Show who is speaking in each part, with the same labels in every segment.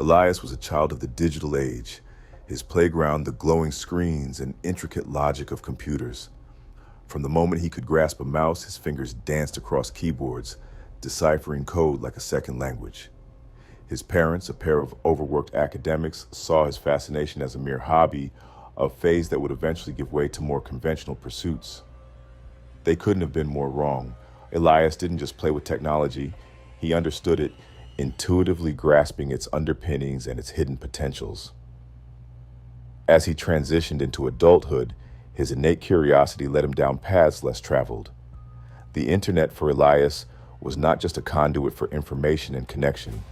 Speaker 1: Elias was a child of the digital age, his playground the glowing screens and intricate logic of computers. From the moment he could grasp a mouse, his fingers danced across keyboards, deciphering code like a second language. His parents, a pair of overworked academics, saw his fascination as a mere hobby, a phase that would eventually give way to more conventional pursuits. They couldn't have been more wrong. Elias didn't just play with technology, he understood it, intuitively grasping its underpinnings and its hidden potentials. As he transitioned into adulthood, his innate curiosity led him down paths less traveled. The internet for Elias was not just a conduit for information and connection.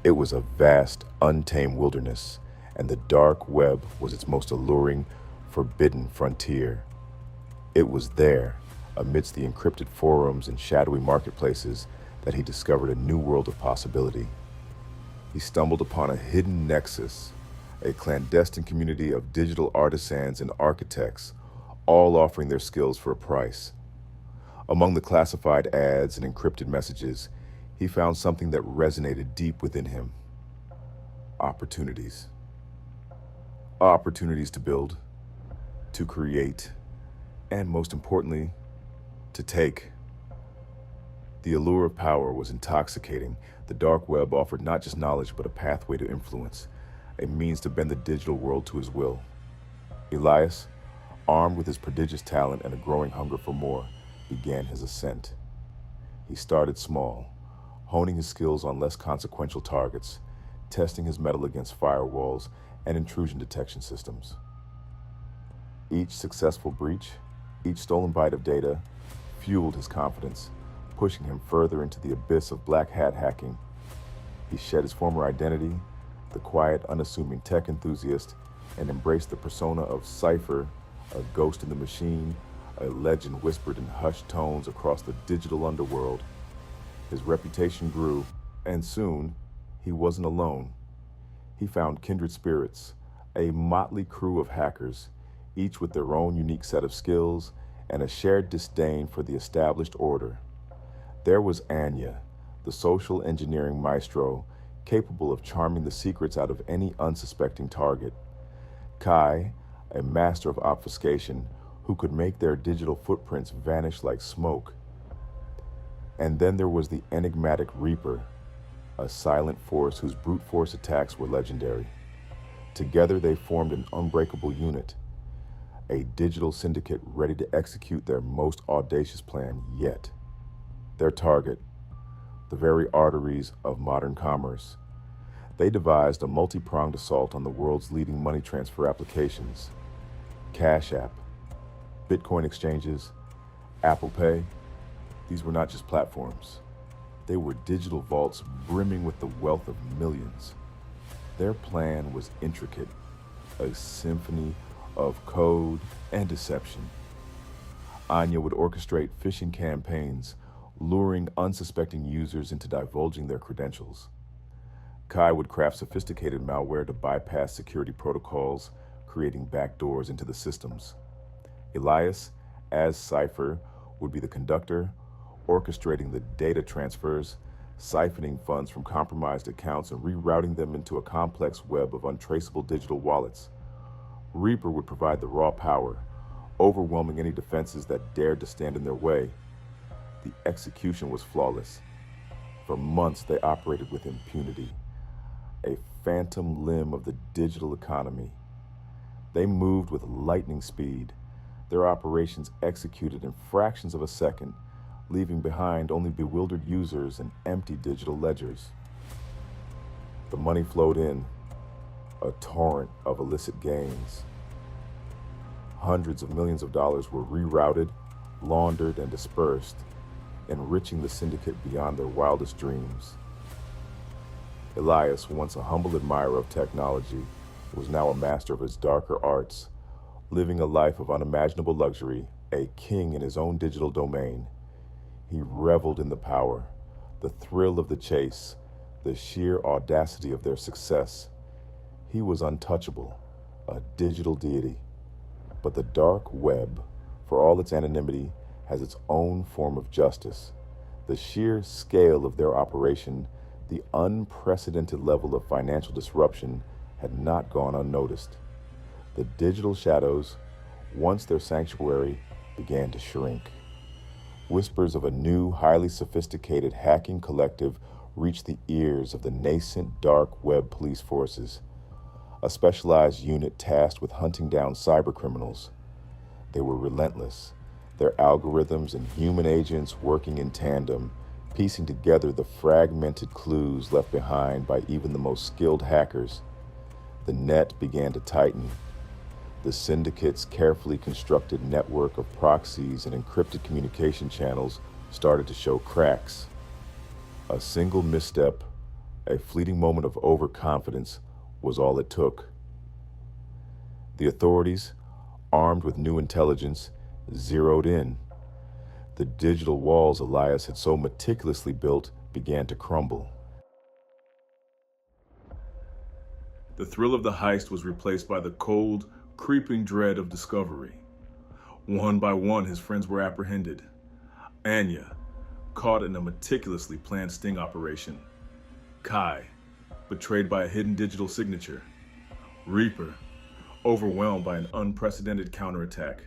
Speaker 1: It was a vast, untamed wilderness, and the dark web was its most alluring, forbidden frontier. It was there, amidst the encrypted forums and shadowy marketplaces, that he discovered a new world of possibility. He stumbled upon a hidden nexus, a clandestine community of digital artisans and architects, all offering their skills for a price. Among the classified ads and encrypted messages, he found something that resonated deep within him. Opportunities. Opportunities to build, to create, and most importantly, to take. The allure of power was intoxicating. The dark web offered not just knowledge, but a pathway to influence, a means to bend the digital world to his will. Elias, armed with his prodigious talent and a growing hunger for more, began his ascent. He started small, honing his skills on less consequential targets, testing his mettle against firewalls and intrusion detection systems. Each successful breach, each stolen byte of data, fueled his confidence, pushing him further into the abyss of black hat hacking. He shed his former identity, the quiet, unassuming tech enthusiast, and embraced the persona of Cypher, a ghost in the machine, a legend whispered in hushed tones across the digital underworld. His reputation grew, and soon, he wasn't alone. He found kindred spirits, a motley crew of hackers, each with their own unique set of skills and a shared disdain for the established order. There was Anya, the social engineering maestro, capable of charming the secrets out of any unsuspecting target. Kai, a master of obfuscation, who could make their digital footprints vanish like smoke. And then there was the enigmatic Reaper, a silent force whose brute force attacks were legendary. Together they formed an unbreakable unit, a digital syndicate ready to execute their most audacious plan yet. Their target, the very arteries of modern commerce. They devised a multi-pronged assault on the world's leading money transfer applications. Cash App, Bitcoin exchanges, Apple Pay. These were not just platforms. They were digital vaults brimming with the wealth of millions. Their plan was intricate, a symphony of code and deception. Anya would orchestrate phishing campaigns, luring unsuspecting users into divulging their credentials. Kai would craft sophisticated malware to bypass security protocols, creating backdoors into the systems. Elias, as Cypher, would be the conductor, orchestrating the data transfers, siphoning funds from compromised accounts and rerouting them into a complex web of untraceable digital wallets. Reaper would provide the raw power, overwhelming any defenses that dared to stand in their way. The execution was flawless. For months, they operated with impunity, a phantom limb of the digital economy. They moved with lightning speed, their operations executed in fractions of a second, leaving behind only bewildered users and empty digital ledgers. The money flowed in, a torrent of illicit gains. Hundreds of millions of dollars were rerouted, laundered, and dispersed, enriching the syndicate beyond their wildest dreams. Elias, once a humble admirer of technology, was now a master of his darker arts, living a life of unimaginable luxury, a king in his own digital domain. He reveled in the power, the thrill of the chase, the sheer audacity of their success. He was untouchable, a digital deity. But the dark web, for all its anonymity, has its own form of justice. The sheer scale of their operation The unprecedented level of financial disruption had not gone unnoticed. The digital shadows, once their sanctuary, began to shrink. Whispers of a new, highly sophisticated hacking collective reached the ears of the nascent dark web police forces, a specialized unit tasked with hunting down cybercriminals. They were relentless, their algorithms and human agents working in tandem, piecing together the fragmented clues left behind by even the most skilled hackers. The net began to tighten. The syndicate's carefully constructed network of proxies and encrypted communication channels started to show cracks. A single misstep, a fleeting moment of overconfidence, was all it took. The authorities, armed with new intelligence, zeroed in. The digital walls Elias had so meticulously built began to crumble. The thrill of the heist was replaced by the cold, creeping dread of discovery. One by one, his friends were apprehended. Anya, caught in a meticulously planned sting operation. Kai, betrayed by a hidden digital signature. Reaper, overwhelmed by an unprecedented counterattack.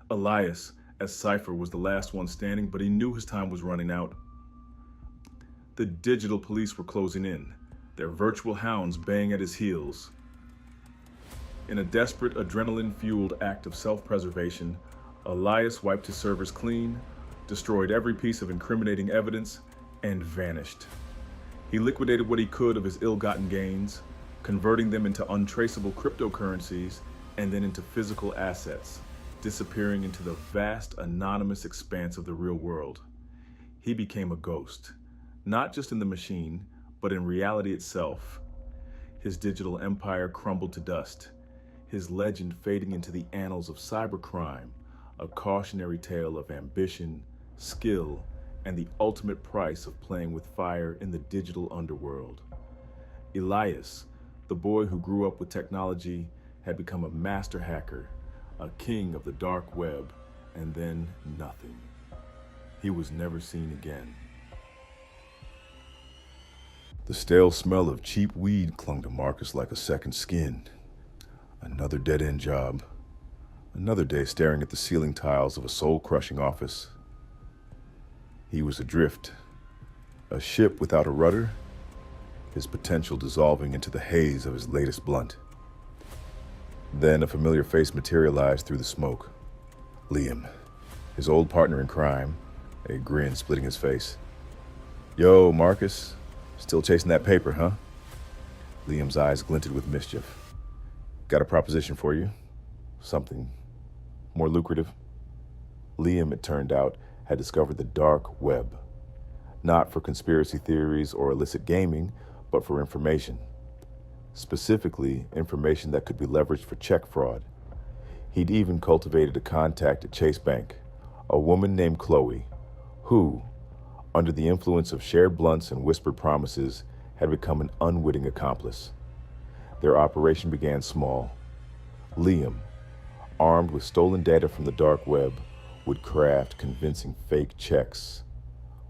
Speaker 1: Elias, as Cypher, was the last one standing, but he knew his time was running out. The digital police were closing in, their virtual hounds baying at his heels. In a desperate, adrenaline-fueled act of self-preservation, Elias wiped his servers clean, destroyed every piece of incriminating evidence, and vanished. He liquidated what he could of his ill-gotten gains, converting them into untraceable cryptocurrencies and then into physical assets, disappearing into the vast, anonymous expanse of the real world. He became a ghost, not just in the machine, but in reality itself. His digital empire crumbled to dust, his legend fading into the annals of cybercrime, a cautionary tale of ambition, skill, and the ultimate price of playing with fire in the digital underworld. Elias, the boy who grew up with technology, had become a master hacker, a king of the dark web, and then nothing. He was never seen again. The stale smell of cheap weed clung to Marcus like a second skin. Another dead-end job. Another day staring at the ceiling tiles of a soul-crushing office. He was adrift, a ship without a rudder, his potential dissolving into the haze of his latest blunt. Then a familiar face materialized through the smoke. Liam, his old partner in crime, a grin splitting his face. "Yo, Marcus, still chasing that paper, huh?" Liam's eyes glinted with mischief. "Got a proposition for you. Something more lucrative." Liam, it turned out, had discovered the dark web. Not for conspiracy theories or illicit gaming, but for information. Specifically, information that could be leveraged for check fraud. He'd even cultivated a contact at Chase Bank, a woman named Chloe, who, under the influence of shared blunts and whispered promises, had become an unwitting accomplice. Their operation began small. Liam, armed with stolen data from the dark web, would craft convincing fake checks.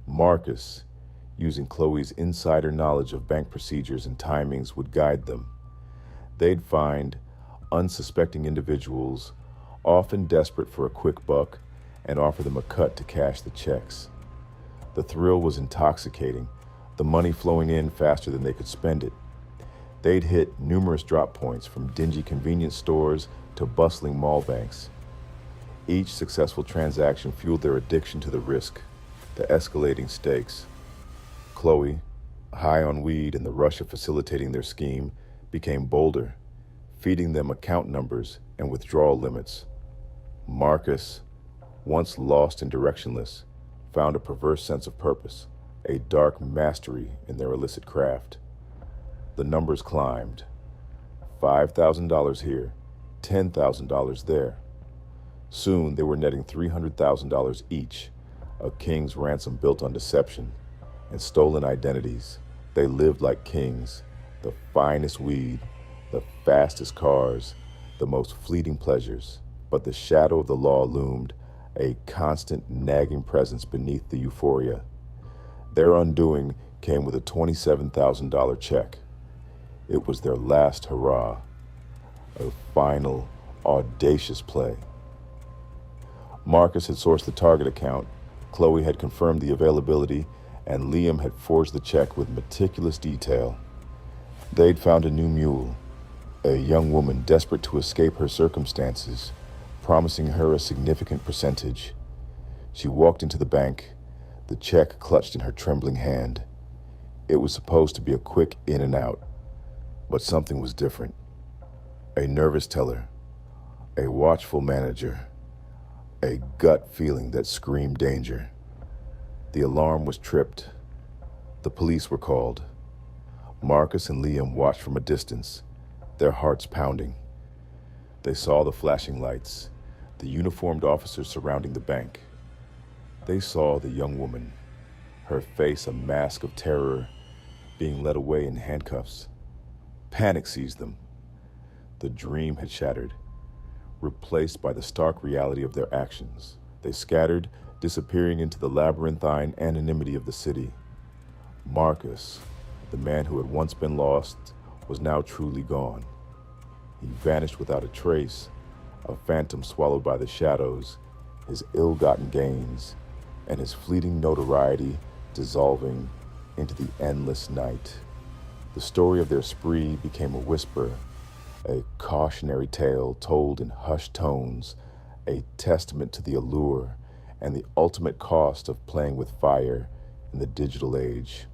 Speaker 1: Marcus, using Chloe's insider knowledge of bank procedures and timings, would guide them. They'd find unsuspecting individuals, often desperate for a quick buck, and offer them a cut to cash the checks. The thrill was intoxicating, the money flowing in faster than they could spend it. They'd hit numerous drop points, from dingy convenience stores to bustling mall banks. Each successful transaction fueled their addiction to the risk, the escalating stakes. Chloe, high on weed and the rush of facilitating their scheme, became bolder, feeding them account numbers and withdrawal limits. Marcus, once lost and directionless, found a perverse sense of purpose, a dark mastery in their illicit craft. The numbers climbed. $5,000 here, $10,000 there. Soon they were netting $300,000 each, a king's ransom built on deception and stolen identities. They lived like kings, the finest weed, the fastest cars, the most fleeting pleasures. But the shadow of the law loomed, a constant nagging presence beneath the euphoria. Their undoing came with a $27,000 check. It was their last hurrah, a final, audacious play. Marcus had sourced the Target account, Chloe had confirmed the availability, and Liam had forged the check with meticulous detail. They'd found a new mule, a young woman desperate to escape her circumstances, promising her a significant percentage. She walked into the bank, the check clutched in her trembling hand. It was supposed to be a quick in and out, but something was different. A nervous teller, a watchful manager, a gut feeling that screamed danger. The alarm was tripped. The police were called. Marcus and Liam watched from a distance, their hearts pounding. They saw the flashing lights, the uniformed officers surrounding the bank. They saw the young woman, her face a mask of terror, being led away in handcuffs. Panic seized them. The dream had shattered, replaced by the stark reality of their actions. They scattered, disappearing into the labyrinthine anonymity of the city. Marcus, the man who had once been lost, was now truly gone. He vanished without a trace, a phantom swallowed by the shadows, his ill-gotten gains, and his fleeting notoriety dissolving into the endless night. The story of their spree became a whisper, a cautionary tale told in hushed tones, a testament to the allure and the ultimate cost of playing with fire in the digital age.